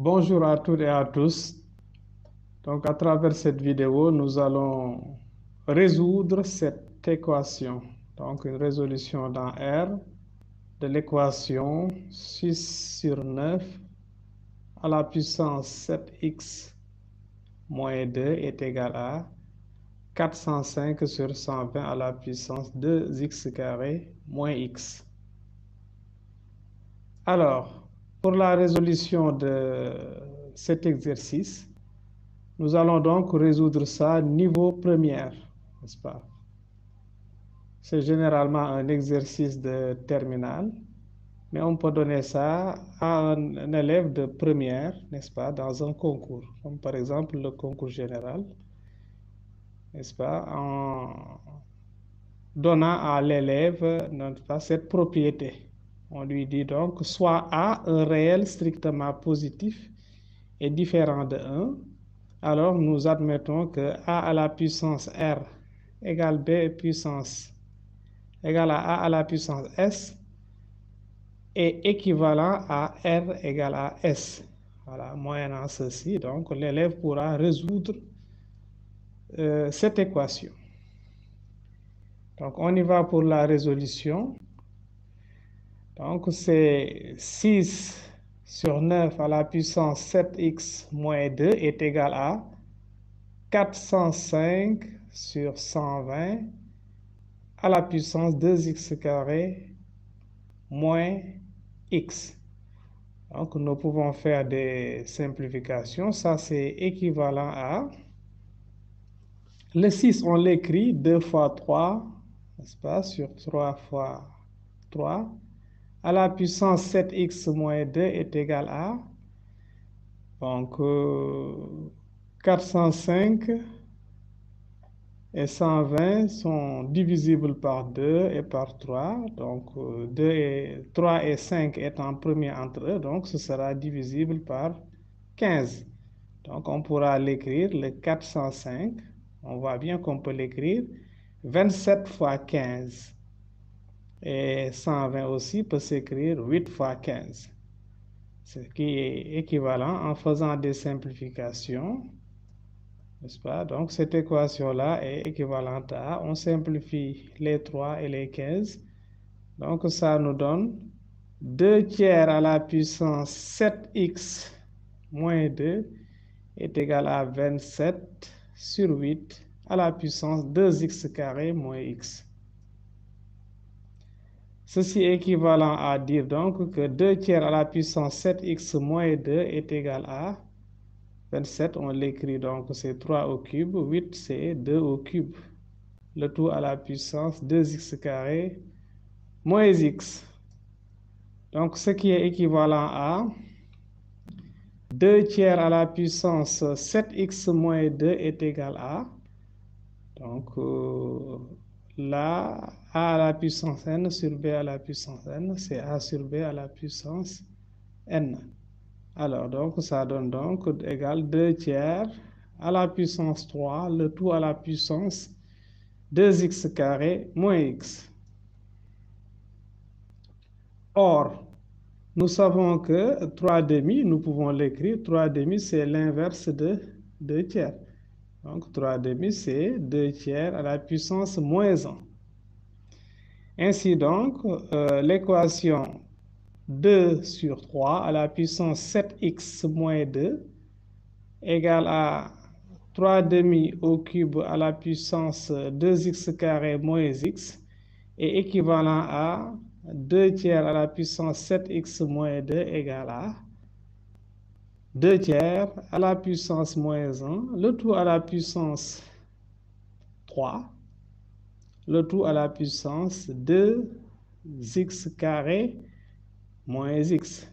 Bonjour à toutes et à tous. Donc, à travers cette vidéo, nous allons résoudre cette équation. Donc, une résolution dans R de l'équation 6 sur 9 à la puissance 7x moins 2 est égal à 405 sur 120 à la puissance 2x carré moins x. Alors, pour la résolution de cet exercice, nous allons donc résoudre ça niveau première, n'est-ce pas? C'est généralement un exercice de terminale, mais on peut donner ça à un élève de première, n'est-ce pas, dans un concours, comme par exemple le concours général, n'est-ce pas, en donnant à l'élève, n'est-ce pas, cette propriété. On lui dit donc soit A, un réel strictement positif est différent de 1, alors nous admettons que A à la puissance R égale B puissance égale à A à la puissance S est équivalent à R égale à S. Voilà, moyennant ceci, donc l'élève pourra résoudre cette équation. Donc on y va pour la résolution. Donc c'est 6 sur 9 à la puissance 7x moins 2 est égal à 405 sur 120 à la puissance 2x carré moins x. Donc, nous pouvons faire des simplifications. Ça, c'est équivalent à... Le 6, on l'écrit 2 fois 3, n'est-ce pas, sur 3 fois 3. À la puissance 7x moins 2 est égal à... Donc, 405 et 120 sont divisibles par 2 et par 3. Donc, 3 et 5 étant premier entre eux, donc ce sera divisible par 15. Donc, on pourra l'écrire, le 405. On voit bien qu'on peut l'écrire 27 fois 15. Et 120 aussi peut s'écrire 8 fois 15. Ce qui est équivalent en faisant des simplifications. N'est-ce pas? Donc, cette équation-là est équivalente à, on simplifie les 3 et les 15. Donc, ça nous donne 2 tiers à la puissance 7x moins 2 est égal à 27 sur 8 à la puissance 2x carré moins x. Ceci est équivalent à dire donc que 2 tiers à la puissance 7x moins 2 est égal à 27, on l'écrit donc c'est 3 au cube, 8 c'est 2 au cube. Le tout à la puissance 2x carré moins x. Donc ce qui est équivalent à 2 tiers à la puissance 7x moins 2 est égal à, donc là, a à la puissance n sur b à la puissance n, c'est a sur b à la puissance n. Alors, donc, ça donne donc égal 2 tiers à la puissance 3, le tout à la puissance 2x carré moins x. Or, nous savons que 3 demi, nous pouvons l'écrire, 3 demi, c'est l'inverse de 2 tiers. Donc, 3 demi, c'est 2 tiers à la puissance moins 1. Ainsi donc, l'équation 2 sur 3 à la puissance 7x moins 2 égale à 3 demi au cube à la puissance 2x carré moins x est équivalent à 2 tiers à la puissance 7x moins 2 égale à 2 tiers à la puissance moins 1, le tout à la puissance 3, le tout à la puissance 2x carré moins x.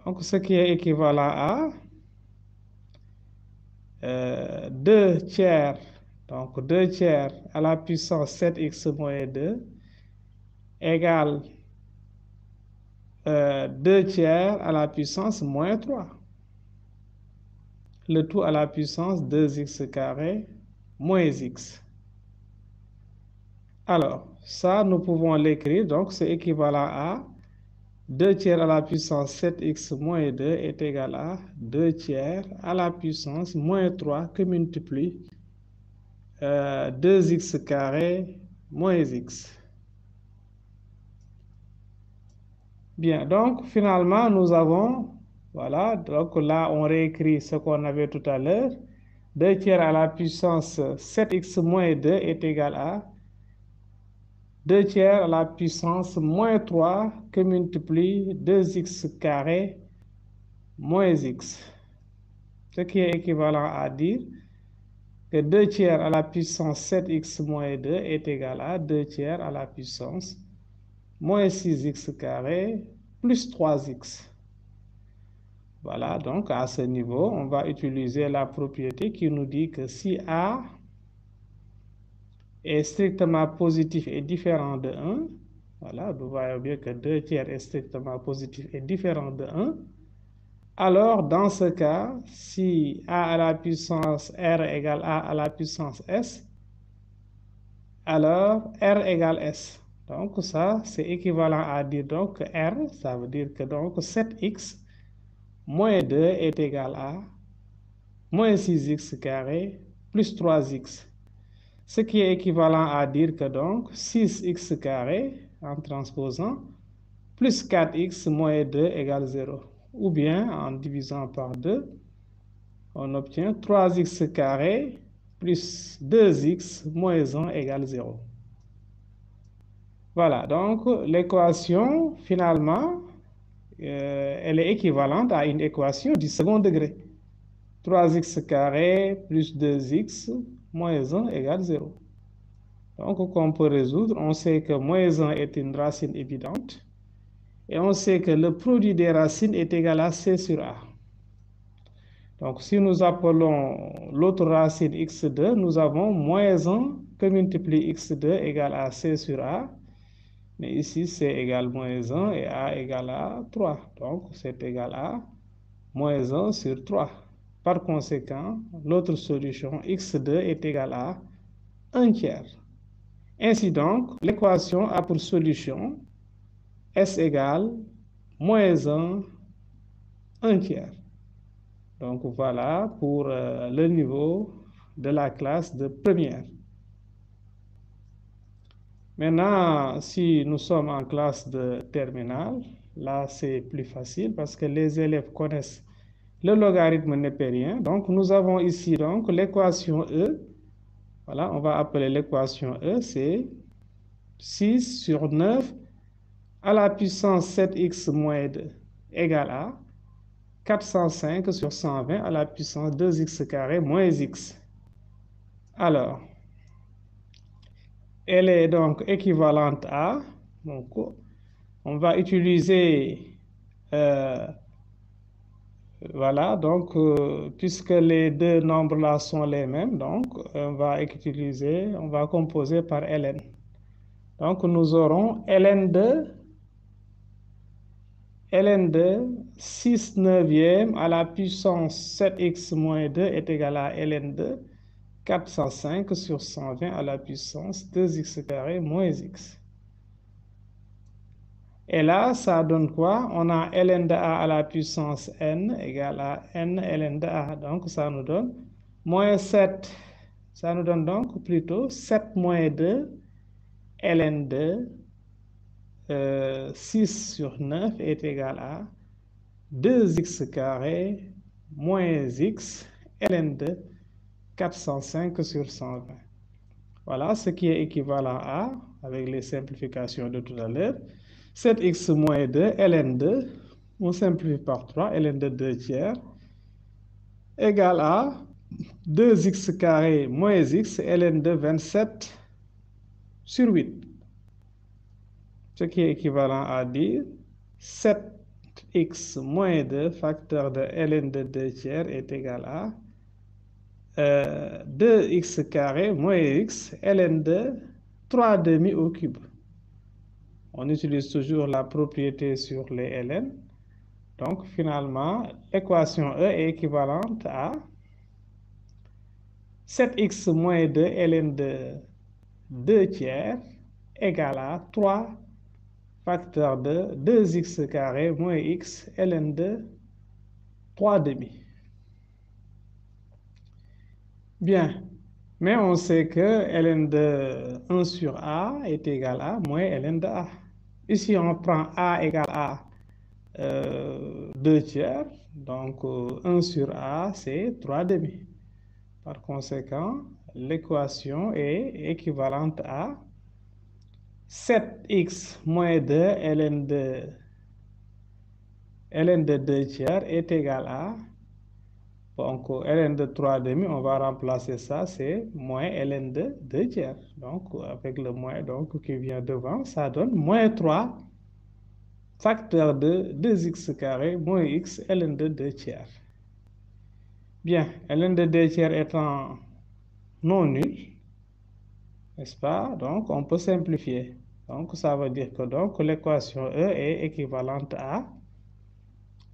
Donc, ce qui est équivalent à 2 tiers, donc 2 tiers à la puissance 7x moins 2 égale 2 tiers à la puissance moins 3. Le tout à la puissance 2x carré moins x. Alors, ça, nous pouvons l'écrire, donc c'est équivalent à 2 tiers à la puissance 7x moins 2 est égal à 2 tiers à la puissance moins 3 que multiplie 2x carré moins x. Bien, donc finalement, nous avons, voilà, donc là, on réécrit ce qu'on avait tout à l'heure. 2 tiers à la puissance 7x moins 2 est égal à 2 tiers à la puissance moins 3 que multiplie 2x carré moins x. Ce qui est équivalent à dire que 2 tiers à la puissance 7x moins 2 est égal à 2 tiers à la puissance moins 6x carré plus 3x. Voilà, donc à ce niveau, on va utiliser la propriété qui nous dit que si A est strictement positif et différent de 1, voilà, nous voyons bien que 2 tiers est strictement positif et différent de 1, alors dans ce cas, si A à la puissance R égale A à la puissance S, alors R égale S. Donc ça, c'est équivalent à dire donc que R, ça veut dire que donc 7x moins 2 est égal à moins 6x carré plus 3x. Ce qui est équivalent à dire que donc 6x carré en transposant plus 4x moins 2 égale 0. Ou bien en divisant par 2, on obtient 3x carré plus 2x moins 1 égale 0. Voilà, donc l'équation, finalement, elle est équivalente à une équation du second degré. 3x carré plus 2x moins 1 égale 0. Donc, qu'on peut résoudre, on sait que moins 1 est une racine évidente. Et on sait que le produit des racines est égal à C sur A. Donc, si nous appelons l'autre racine x2, nous avons moins 1 que multiplie x2 égale à C sur A. Mais ici, C égale moins 1 et A égale à 3. Donc, c'est égal à moins 1 sur 3. Par conséquent, notre solution x2 est égale à 1 tiers. Ainsi donc, l'équation a pour solution S égale moins 1, 1 tiers. Donc voilà pour le niveau de la classe de première. Maintenant, si nous sommes en classe de terminale, là c'est plus facile parce que les élèves connaissent le logarithme népérien. Donc nous avons ici donc l'équation E. Voilà, on va appeler l'équation E, c'est 6 sur 9 à la puissance 7x moins 2 égale à 405 sur 120 à la puissance 2x carré moins x. Alors, elle est donc équivalente à, donc on va utiliser, voilà, donc puisque les deux nombres là sont les mêmes, donc on va composer par ln. Donc nous aurons ln de 6 neuvièmes à la puissance 7x moins 2 est égal à ln de 405 sur 120 à la puissance 2x carré moins x. Et là, ça donne quoi? On a ln de a à la puissance n égale à n ln de a. Donc, ça nous donne moins 7. Ça nous donne donc plutôt 7 moins 2 ln de 6 sur 9 est égal à 2x carré moins x ln de 405 sur 120. Voilà ce qui est équivalent à, avec les simplifications de tout à l'heure, 7x moins 2, ln 2, on simplifie par 3, ln de 2 tiers, égale à 2x carré moins x, ln de 27 sur 8. Ce qui est équivalent à dire 7x moins 2, facteur de ln de 2 tiers est égal à 2x carré moins x, ln de 3 demi au cube. On utilise toujours la propriété sur les ln. Donc, finalement, l'équation E est équivalente à 7x moins 2 ln de 2 tiers égale à 3 facteur de 2x carré moins x ln de 3 demi. Bien, mais on sait que ln de 1 sur a est égal à moins ln de a. Ici, on prend a égale à 2 tiers, donc 1 sur a, c'est 3 demi. Par conséquent, l'équation est équivalente à 7x moins 2 ln de 2 tiers est égal à, donc ln de 3 demi, on va remplacer ça, c'est moins ln de 2 tiers. Donc avec le moins donc, qui vient devant, ça donne moins 3 facteur de 2x carré moins x ln de 2 tiers. Bien, ln de 2 tiers étant non nul, n'est-ce pas? Donc, on peut simplifier. Donc, ça veut dire que donc l'équation E est équivalente à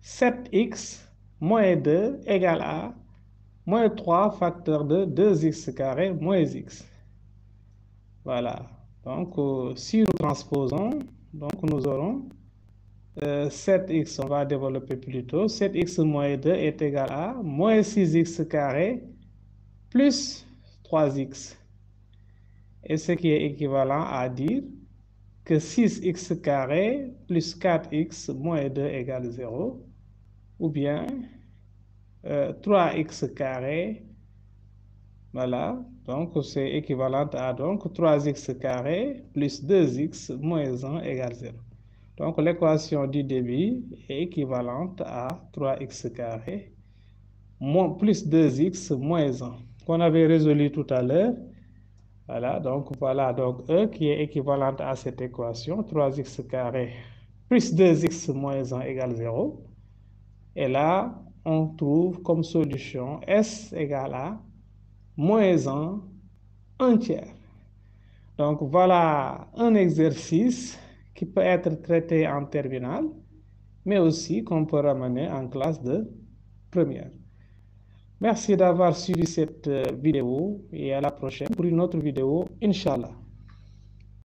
7x moins 2 égale à moins 3 facteur de 2x carré moins x. Voilà. Donc, si nous transposons, donc nous aurons 7x, on va développer plus tôt. 7x moins 2 est égal à moins 6x carré plus 3x. Et ce qui est équivalent à dire que 6x carré plus 4x moins 2 égale 0. Ou bien 3x carré, voilà, donc c'est équivalent à donc 3x carré plus 2x moins 1 égale 0. Donc l'équation du débit est équivalente à 3x carré plus 2x moins 1 qu'on avait résolu tout à l'heure. Voilà, donc E qui est équivalente à cette équation, 3x carré plus 2x moins 1 égale 0. Et là, on trouve comme solution S égale à moins 1 tiers. Donc voilà un exercice qui peut être traité en terminale, mais aussi qu'on peut ramener en classe de première. Merci d'avoir suivi cette vidéo et à la prochaine pour une autre vidéo, Inch'Allah.